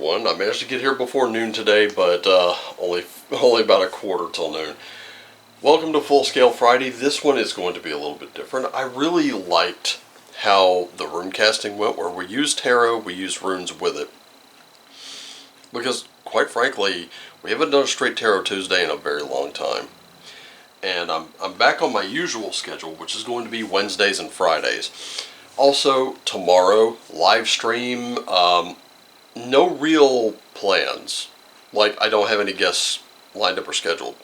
everyone. I managed to get here before noon today, but only about a quarter till noon. Welcome to Full Scale Friday. This one is going to be a little bit different. I really liked how the rune casting went, where we used tarot, we used runes with it. Because, quite frankly, we haven't done a straight Tarot Tuesday in a very long time. And I'm back on my usual schedule, which is going to be Wednesdays and Fridays. Also, tomorrow, live stream, no real plans. Like, I don't have any guests lined up or scheduled.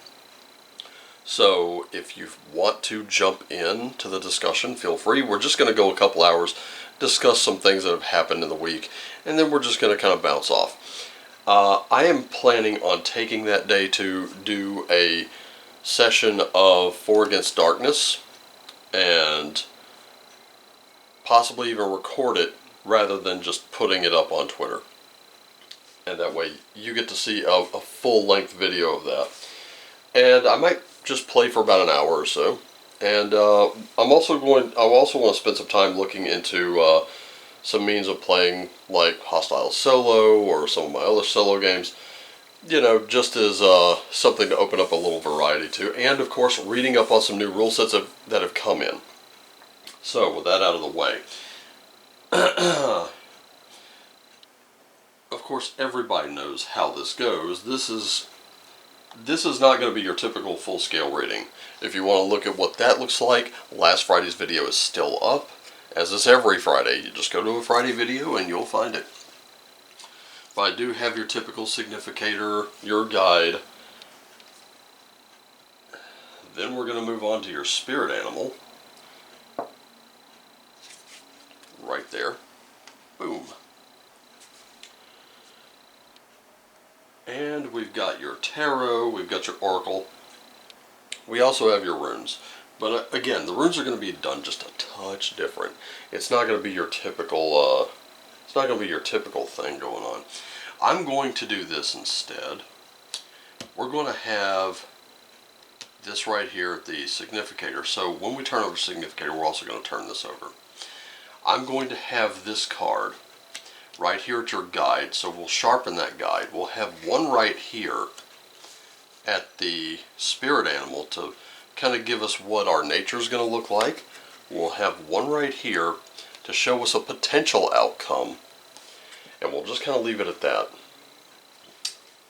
So, if you want to jump in to the discussion, feel free. We're just going to go a couple hours, discuss some things that have happened in the week, and then we're just going to kind of bounce off. I am planning on taking that day to do a session of 4 Against Darkness, and possibly even record it rather than just putting it up on Twitter. And that way you get to see a full-length video of that. And I might just play for about an hour or so. And I also want to spend some time looking into some means of playing like Hostile Solo or some of my other solo games. You know, just as something to open up a little variety to. And of course, reading up on some new rule sets that have come in. So, with that out of the way, of course, everybody knows how this goes. This is not going to be your typical full-scale reading. If you want to look at what that looks like, last Friday's video is still up, as is every Friday. You just go to a Friday video and you'll find it. But I do have your typical significator, your guide. Then we're going to move on to your spirit animal. Right there. Boom. And we've got your tarot, we've got your oracle. We also have your runes. But again, the runes are going to be done just a touch different. It's not going to be your typical thing going on. I'm going to do this instead. We're going to have this right here, the significator. So when we turn over significator, we're also going to turn this over. I'm going to have this card right here at your guide, so we'll sharpen that guide. We'll have one right here at the spirit animal to kind of give us what our nature is going to look like. We'll have one right here to show us a potential outcome, and we'll just kind of leave it at that.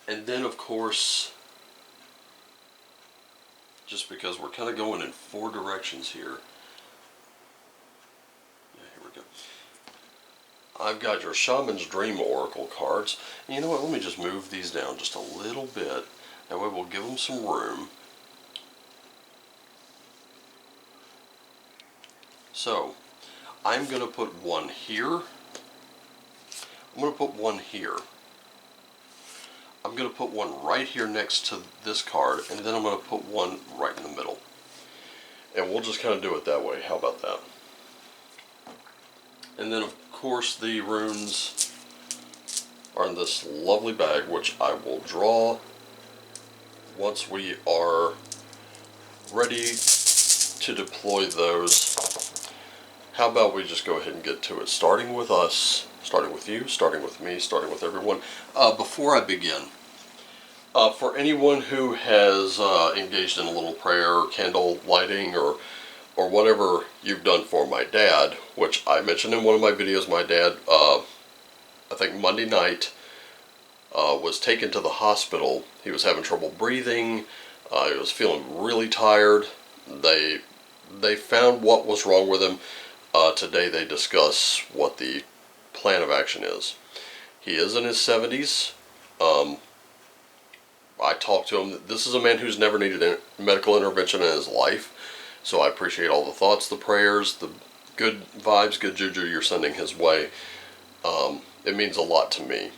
And then, of course, just because we're kind of going in 4 directions here, I've got your Shaman's Dream Oracle cards. And you know what, let me just move these down just a little bit. That way we'll give them some room. So, I'm going to put one here. I'm going to put one here. I'm going to put one right here next to this card, and then I'm going to put one right in the middle. And we'll just kind of do it that way. How about that? And then, of course, the runes are in this lovely bag, which I will draw once we are ready to deploy those. How about we just go ahead and get to it, starting with us, starting with you, starting with me, starting with everyone. Before I begin, for anyone who has engaged in a little prayer, candle lighting, or whatever you've done for my dad, which I mentioned in one of my videos, my dad, I think Monday night, was taken to the hospital. He was having trouble breathing. He was feeling really tired. They found what was wrong with him. Today they discuss what the plan of action is. He is in his 70s. I talked to him. This is a man who's never needed medical intervention in his life. So I appreciate all the thoughts, the prayers, the good vibes, good juju you're sending his way. It means a lot to me.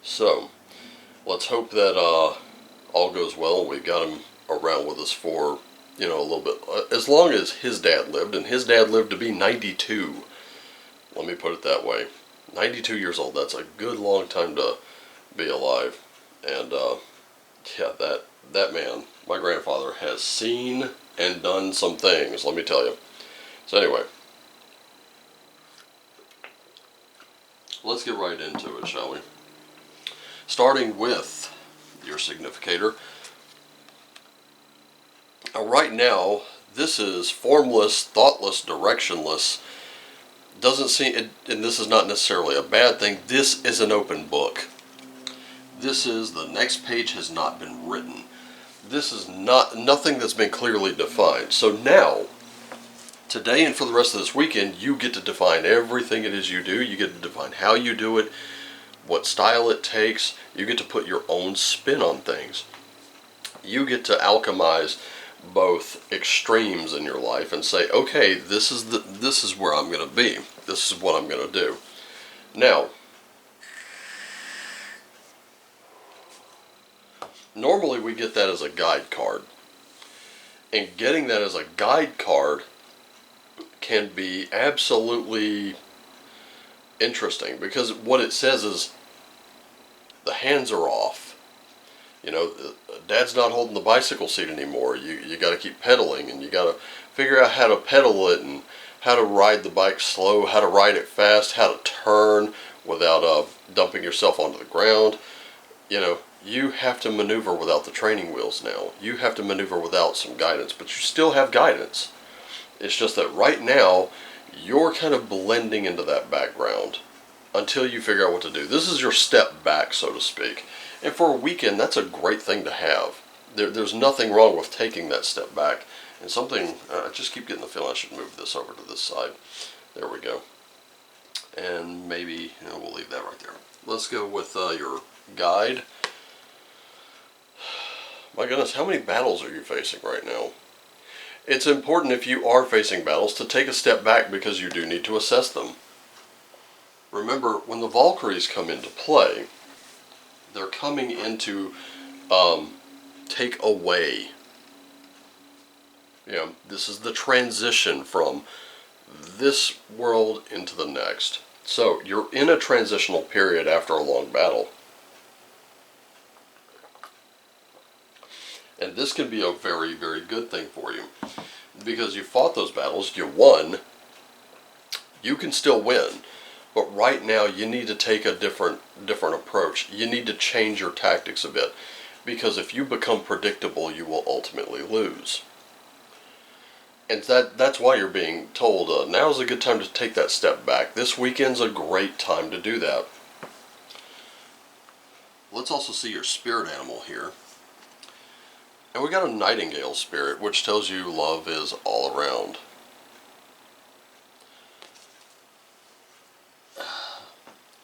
So, let's hope that all goes well. We've got him around with us for, you know, a little bit. As long as his dad lived, and his dad lived to be 92. Let me put it that way. 92 years old, that's a good long time to be alive. And, yeah, that man, my grandfather, has seen and done some things, let me tell you. So anyway, let's get right into it, shall we? starting with your significator. Right now, this is formless, thoughtless, directionless. Doesn't seem, and this is not necessarily a bad thing. This is an open book. This is, the next page has not been written. This is nothing that's been clearly defined. So now, today and for the rest of this weekend, you get to define everything it is you do. You get to define how you do it, what style it takes. You get to put your own spin on things. You get to alchemize both extremes in your life and say, okay, this is where I'm going to be. This is what I'm going to do. Now, normally we get that as a guide card. And getting that as a guide card can be absolutely interesting, because what it says is the hands are off. You know, Dad's not holding the bicycle seat anymore. You got to keep pedaling, and you got to figure out how to pedal it, and how to ride the bike slow, how to ride it fast, how to turn without dumping yourself onto the ground. You know, you have to maneuver without the training wheels now. You have to maneuver without some guidance, but you still have guidance. It's just that right now, you're kind of blending into that background until you figure out what to do. This is your step back, so to speak. And for a weekend, that's a great thing to have. There's nothing wrong with taking that step back. And something, I just keep getting the feeling I should move this over to this side. There we go. And maybe, we'll leave that right there. Let's go with your guide. My goodness, how many battles are you facing right now? It's important, if you are facing battles, to take a step back, because you do need to assess them. Remember, when the Valkyries come into play, they're coming into take away. This is the transition from this world into the next. So you're in a transitional period after a long battle. And this can be a very, very good thing for you, because you fought those battles, you won. You can still win, but right now you need to take a different approach. You need to change your tactics a bit, because if you become predictable, you will ultimately lose. And that's why you're being told, now's a good time to take that step back. This weekend's a great time to do that. Let's also see your spirit animal here. And we got a nightingale spirit, which tells you love is all around.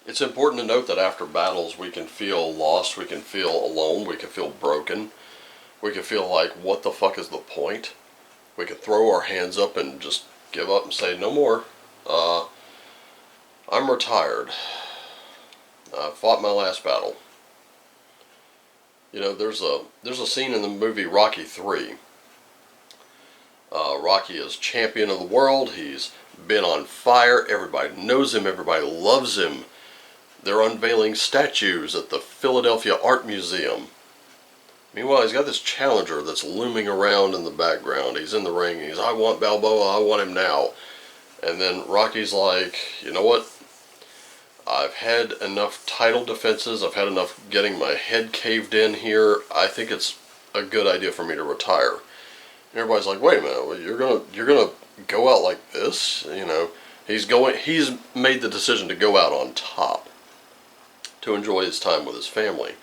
It's important to note that after battles we can feel lost, we can feel alone, we can feel broken. We can feel like, what the fuck is the point? We can throw our hands up and just give up and say, no more. I'm retired. I fought my last battle. There's a scene in the movie Rocky 3. Rocky is champion of the world. He's been on fire. Everybody knows him. Everybody loves him. They're unveiling statues at the Philadelphia Art Museum. Meanwhile, he's got this challenger that's looming around in the background. He's in the ring. He's, I want Balboa. I want him now. And then Rocky's like, you know what? I've had enough title defenses. I've had enough getting my head caved in here. I think it's a good idea for me to retire. And everybody's like, wait a minute, well, you're gonna go out like this? He's made the decision to go out on top, to enjoy his time with his family.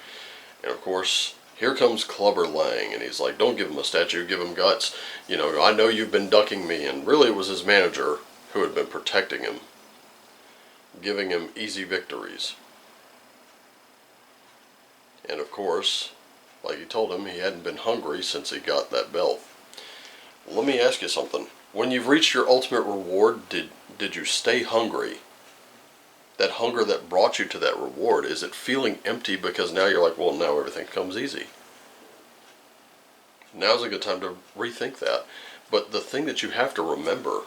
And of course, here comes Clubber Lang, and he's like, don't give him a statue, give him guts. I know you've been ducking me. And really it was his manager who had been protecting him, giving him easy victories. And of course, like he told him, he hadn't been hungry since he got that belt. Let me ask you something. When you've reached your ultimate reward, did you stay hungry? That hunger that brought you to that reward, is it feeling empty because now you're like, well, now everything comes easy? Now's a good time to rethink that. But the thing that you have to remember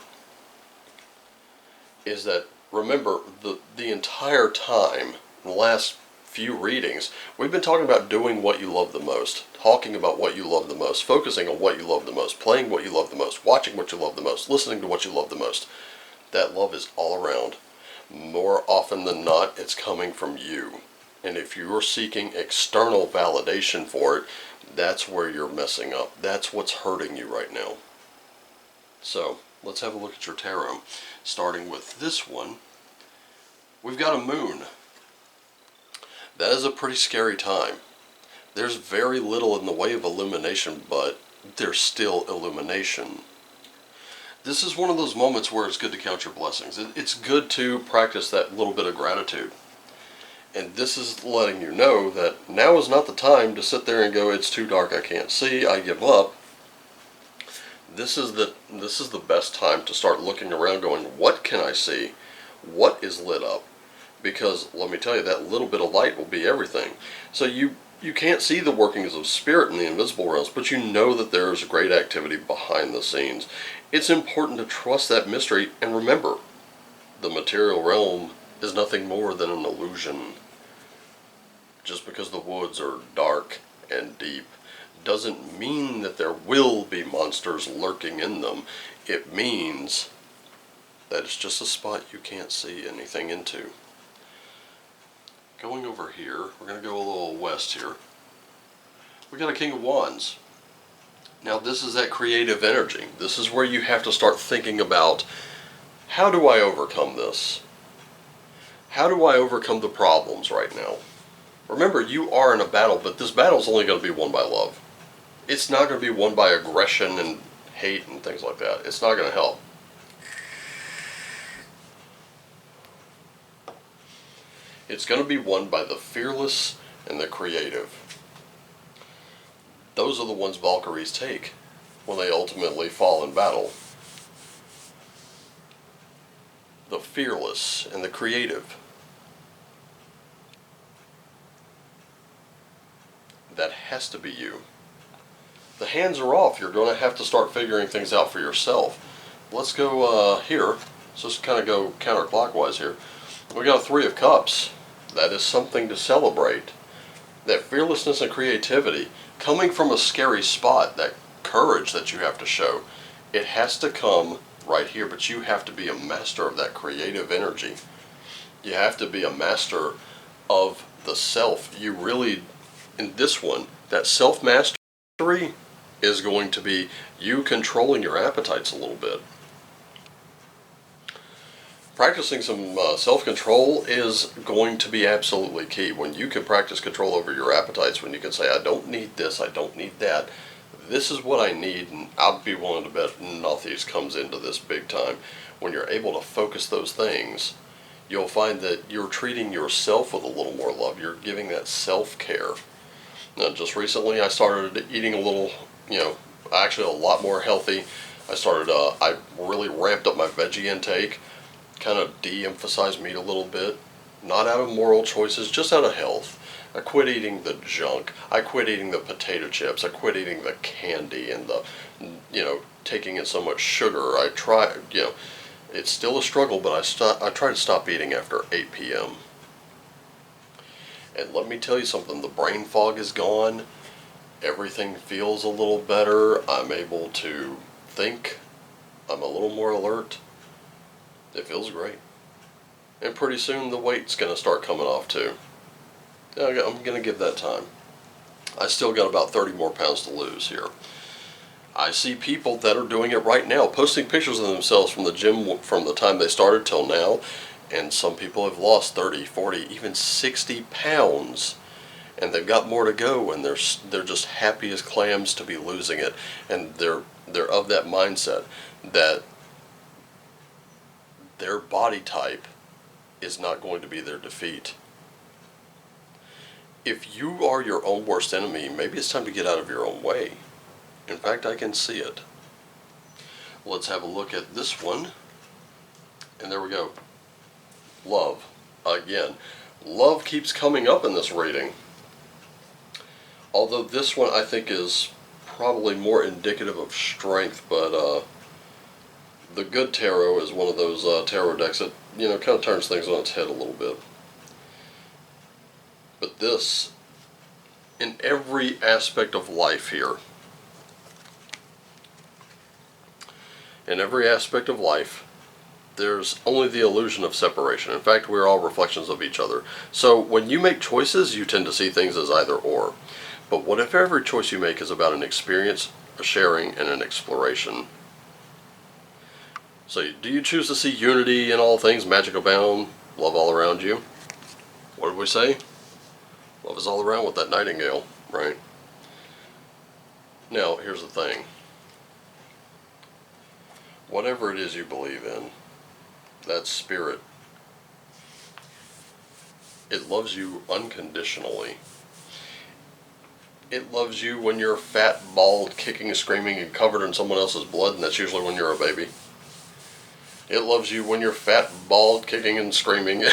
is that, remember, the entire time, in the last few readings, we've been talking about doing what you love the most, talking about what you love the most, focusing on what you love the most, playing what you love the most, watching what you love the most, listening to what you love the most. That love is all around. More often than not, it's coming from you. And if you're seeking external validation for it, that's where you're messing up. That's what's hurting you right now. So, let's have a look at your tarot. Starting with this one, we've got a moon. That is a pretty scary time. There's very little in the way of illumination, but there's still illumination. This is one of those moments where it's good to count your blessings. It's good to practice that little bit of gratitude. And this is letting you know that now is not the time to sit there and go, it's too dark, I can't see, I give up. This is the best time to start looking around going, what can I see? What is lit up? Because let me tell you, that little bit of light will be everything. So you can't see the workings of spirit in the invisible realms, but you know that there's great activity behind the scenes. It's important to trust that mystery, and remember, the material realm is nothing more than an illusion. Just because the woods are dark and deep doesn't mean that there will be monsters lurking in them. It means that it's just a spot you can't see anything into. Going over here, we're going to go a little west here. We got a King of Wands. Now this is that creative energy. This is where you have to start thinking about, how do I overcome this? How do I overcome the problems right now? Remember, you are in a battle, but this battle is only going to be won by love. It's not going to be won by aggression and hate and things like that. It's not going to help. It's going to be won by the fearless and the creative. Those are the ones Valkyries take when they ultimately fall in battle. The fearless and the creative. That has to be you. The hands are off. You're going to have to start figuring things out for yourself. Let's go here. Let's just kind of go counterclockwise here. We got a Three of Cups. That is something to celebrate. That fearlessness and creativity coming from a scary spot, that courage that you have to show, it has to come right here, but you have to be a master of that creative energy. You have to be a master of the self. You really, in this one, that self-mastery is going to be you controlling your appetites a little bit. Practicing some self-control is going to be absolutely key. When you can practice control over your appetites, when you can say, I don't need this, I don't need that, this is what I need, and I'll be willing to bet Northeast comes into this big time. When you're able to focus those things, you'll find that you're treating yourself with a little more love. You're giving that self-care. Now, just recently I started eating a little, actually a lot more healthy. I really ramped up my veggie intake, kind of de-emphasized meat a little bit, not out of moral choices, just out of health. I quit eating the junk. I quit eating the potato chips. I quit eating the candy and the, taking in so much sugar. I try, it's still a struggle, but I try to stop eating after 8 p.m. And let me tell you something, the brain fog is gone. Everything feels a little better. I'm able to think. I'm a little more alert. It feels great. And pretty soon the weight's going to start coming off too. I'm going to give that time. I still got about 30 more pounds to lose here. I see people that are doing it right now, posting pictures of themselves from the gym from the time they started till now. And some people have lost 30, 40, even 60 pounds. And they've got more to go, and they're just happy as clams to be losing it. And they're of that mindset that their body type is not going to be their defeat. If you are your own worst enemy, maybe it's time to get out of your own way. In fact, I can see it. Let's have a look at this one. And there we go. Love. Again. Love keeps coming up in this reading. Although this one I think is probably more indicative of strength, but the good tarot is one of those tarot decks that, kind of turns things on its head a little bit. But this, in every aspect of life here, there's only the illusion of separation. In fact, we're all reflections of each other. So when you make choices, you tend to see things as either or. But what if every choice you make is about an experience, a sharing, and an exploration? So do you choose to see unity in all things, magic abound, love all around you? What did we say? Love is all around with that nightingale, right? Now, here's the thing. Whatever it is you believe in, that spirit, it loves you unconditionally. It loves you when you're fat, bald, kicking and screaming and covered in someone else's blood, and that's usually when you're a baby. It loves you when you're fat, bald, kicking and screaming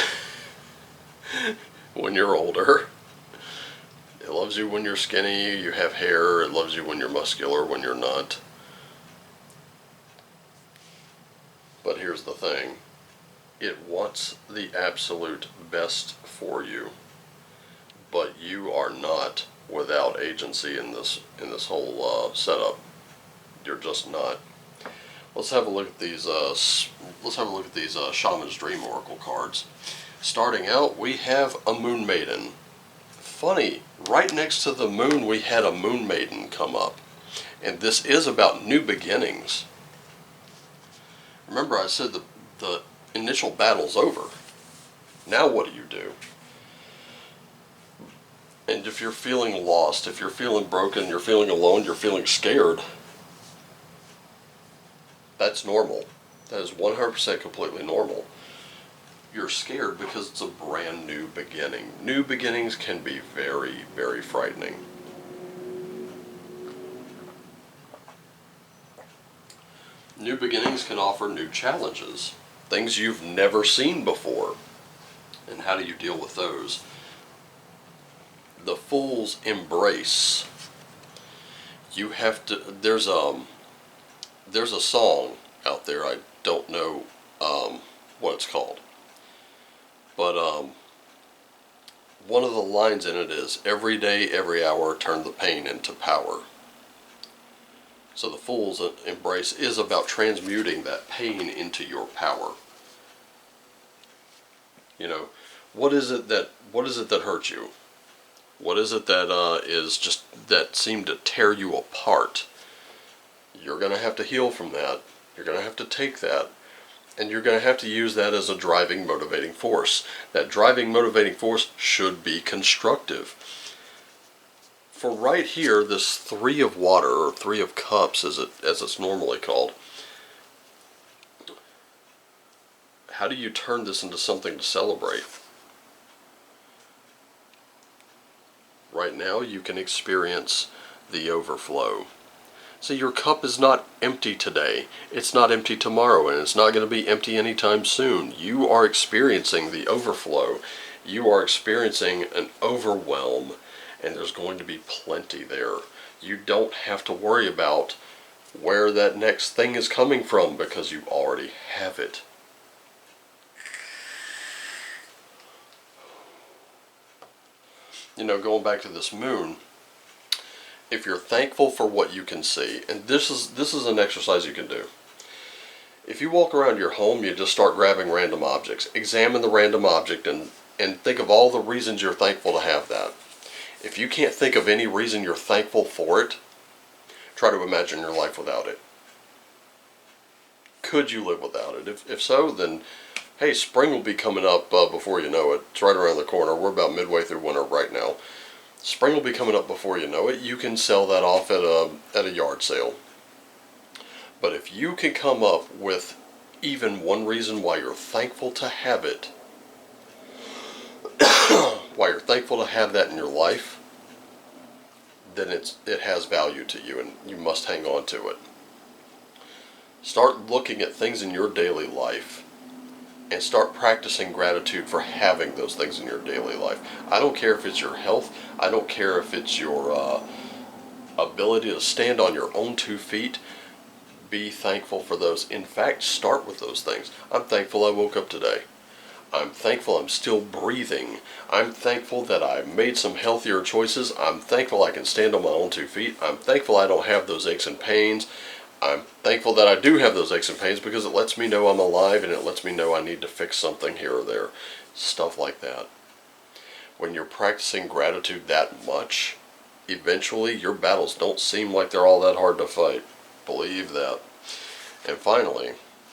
when you're older. It loves you when you're skinny, you have hair. It loves you when you're muscular, when you're not. But here's the thing. It wants the absolute best for you. But you are not without agency in this whole setup. You're just not. Let's have a look at these. Shaman's Dream Oracle cards. Starting out, we have a Moon Maiden. Funny, right next to the moon, we had a Moon Maiden come up, and this is about new beginnings. Remember, I said the initial battle's over. Now, what do? And if you're feeling lost, if you're feeling broken, you're feeling alone, you're feeling scared, that's normal. That is 100% completely normal. You're scared because it's a brand new beginning. New beginnings can be very, very frightening. New beginnings can offer new challenges, things you've never seen before. And how do you deal with those? The Fool's Embrace. You have to, there's a song out there, I don't know what it's called. But one of the lines in it is, every day, every hour, turn the pain into power. So the Fool's Embrace is about transmuting that pain into your power. You know, what is it that hurt you? What is it that seemed to tear you apart? You're going to have to heal from that. You're going to have to take that. And you're going to have to use that as a driving, motivating force. That driving, motivating force should be constructive. For right here, this Three of Water, or Three of Cups as it's normally called, how do you turn this into something to celebrate? Right now, you can experience the overflow. So your cup is not empty today, it's not empty tomorrow, and it's not going to be empty anytime soon. You are experiencing the overflow. You are experiencing an overwhelm, and there's going to be plenty there. You don't have to worry about where that next thing is coming from because you already have it. You know, going back to this moon, if you're thankful for what you can see, and this is an exercise you can do. If you walk around your home, you just start grabbing random objects. Examine the random object and think of all the reasons you're thankful to have that. If you can't think of any reason you're thankful for it, try to imagine your life without it. Could you live without it? If so, then hey, spring will be coming up before you know it. It's right around the corner. We're about midway through winter right now. Spring will be coming up before you know it. You can sell that off at a yard sale. But if you can come up with even one reason why you're thankful to have it, why you're thankful to have that in your life, then it has value to you and you must hang on to it. Start looking at things in your daily life and start practicing gratitude for having those things in your daily life. I don't care if it's your health. I don't care if it's your ability to stand on your own 2 feet. Be thankful for those. In fact, start with those things. I'm thankful I woke up today. I'm thankful I'm still breathing. I'm thankful that I made some healthier choices. I'm thankful I can stand on my own 2 feet. I'm thankful I don't have those aches and pains. I'm thankful that I do have those aches and pains because it lets me know I'm alive and it lets me know I need to fix something here or there. Stuff like that. When you're practicing gratitude that much, eventually your battles don't seem like they're all that hard to fight. Believe that. And finally,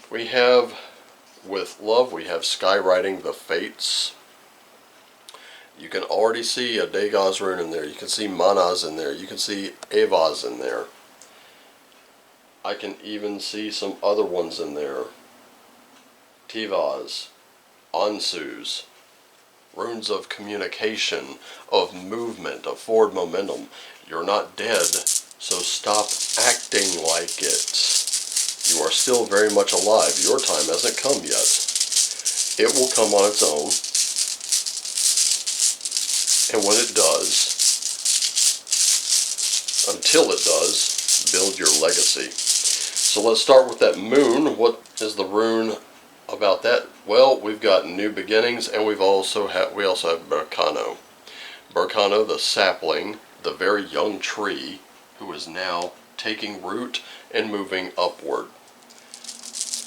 we have, with love, we have skywriting the fates. You can already see a Dagon's rune in there. You can see Mana's in there. You can see Ava's in there. I can even see some other ones in there. Tiva's, Ansu's, runes of communication, of movement, of forward momentum. You're not dead, so stop acting like it. You are still very much alive. Your time hasn't come yet. It will come on its own. And when it does, until it does, build your legacy. So let's start with that moon. What is the rune about that? Well, we've got new beginnings, and we also have Berkano. Berkano, the sapling, the very young tree, who is now taking root and moving upward.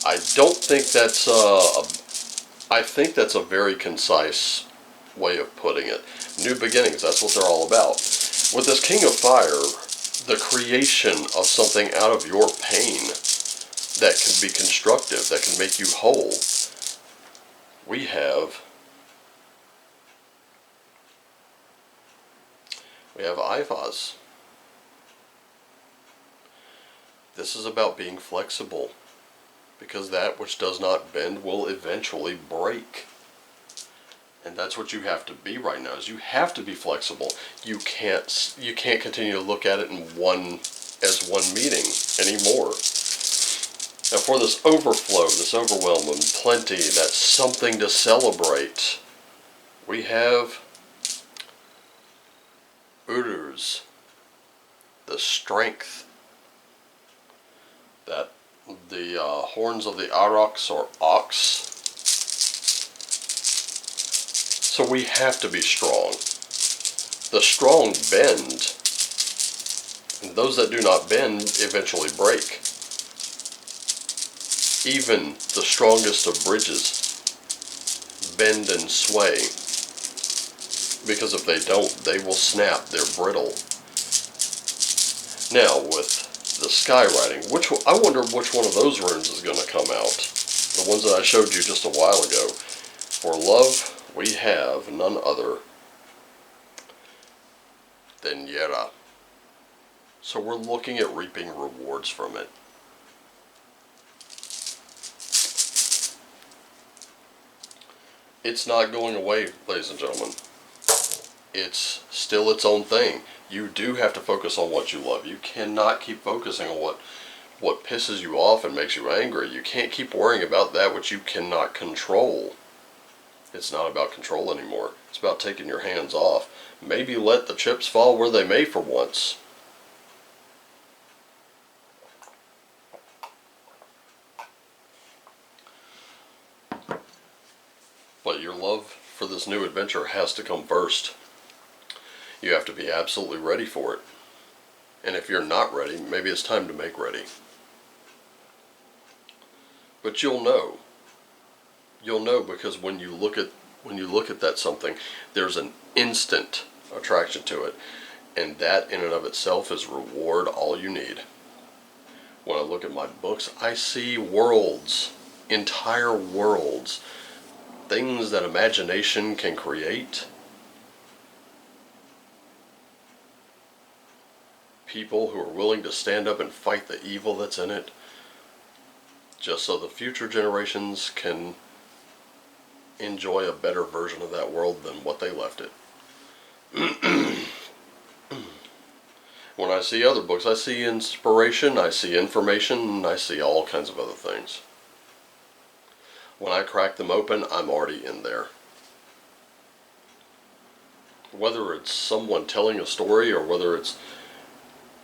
I don't think that's I think that's a very concise way of putting it. New beginnings, that's what they're all about. With this King of Fire, the creation of something out of your pain that can be constructive, that can make you whole. We have Ifaz. This is about being flexible, because that which does not bend will eventually break. And that's what you have to be right now, is you have to be flexible. You can't continue to look at it as one meeting anymore. Now for this overflow, this overwhelm and plenty, that's something to celebrate, we have Uruz, the strength, that the horns of the aurochs or ox. So we have to be strong. The strong bend, and those that do not bend eventually break. Even the strongest of bridges bend and sway, because if they don't, they will snap, they're brittle. Now with the skywriting, I wonder which one of those runes is going to come out. The ones that I showed you just a while ago. For love, we have none other than Yera. So we're looking at reaping rewards from it. It's not going away, ladies and gentlemen. It's still its own thing. You do have to focus on what you love. You cannot keep focusing on what pisses you off and makes you angry. You can't keep worrying about that which you cannot control. It's not about control anymore. It's about taking your hands off. Maybe let the chips fall where they may for once. But your love for this new adventure has to come first. You have to be absolutely ready for it. And if you're not ready, maybe it's time to make ready. But you'll know. You'll know because when you look at that something, there's an instant attraction to it. And that in and of itself is reward all you need. When I look at my books, I see worlds, entire worlds, things that imagination can create. People who are willing to stand up and fight the evil that's in it, just so the future generations can enjoy a better version of that world than what they left it. When I see other books, I see inspiration, I see information, and I see all kinds of other things. When I crack them open, I'm already in there. Whether it's someone telling a story or whether it's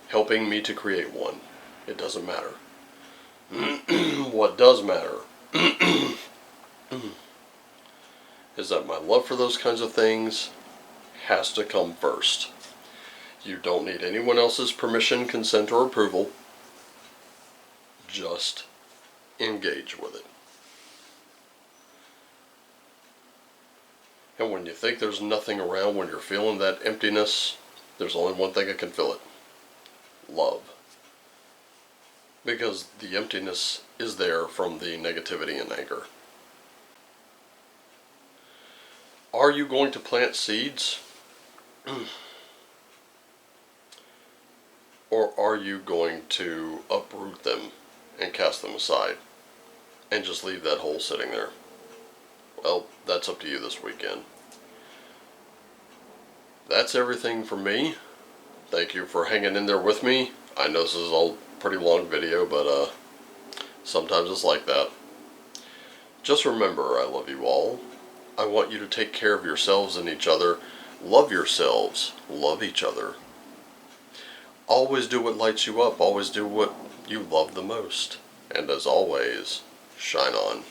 helping me to create one, it doesn't matter. What does matter is that my love for those kinds of things has to come first. You don't need anyone else's permission, consent, or approval. just engage with it. And when you think there's nothing around, when you're feeling that emptiness, there's only one thing that can fill it. Love. Because the emptiness is there from the negativity and anger. Are you going to plant seeds? Or are you going to uproot them and cast them aside and just leave that hole sitting there? Well, that's up to you this weekend. That's everything from me. Thank you for hanging in there with me. I know this is a pretty long video, but sometimes it's like that. Just remember, I love you all. I want you to take care of yourselves and each other. Love yourselves. Love each other. Always do what lights you up. Always do what you love the most. And as always, shine on.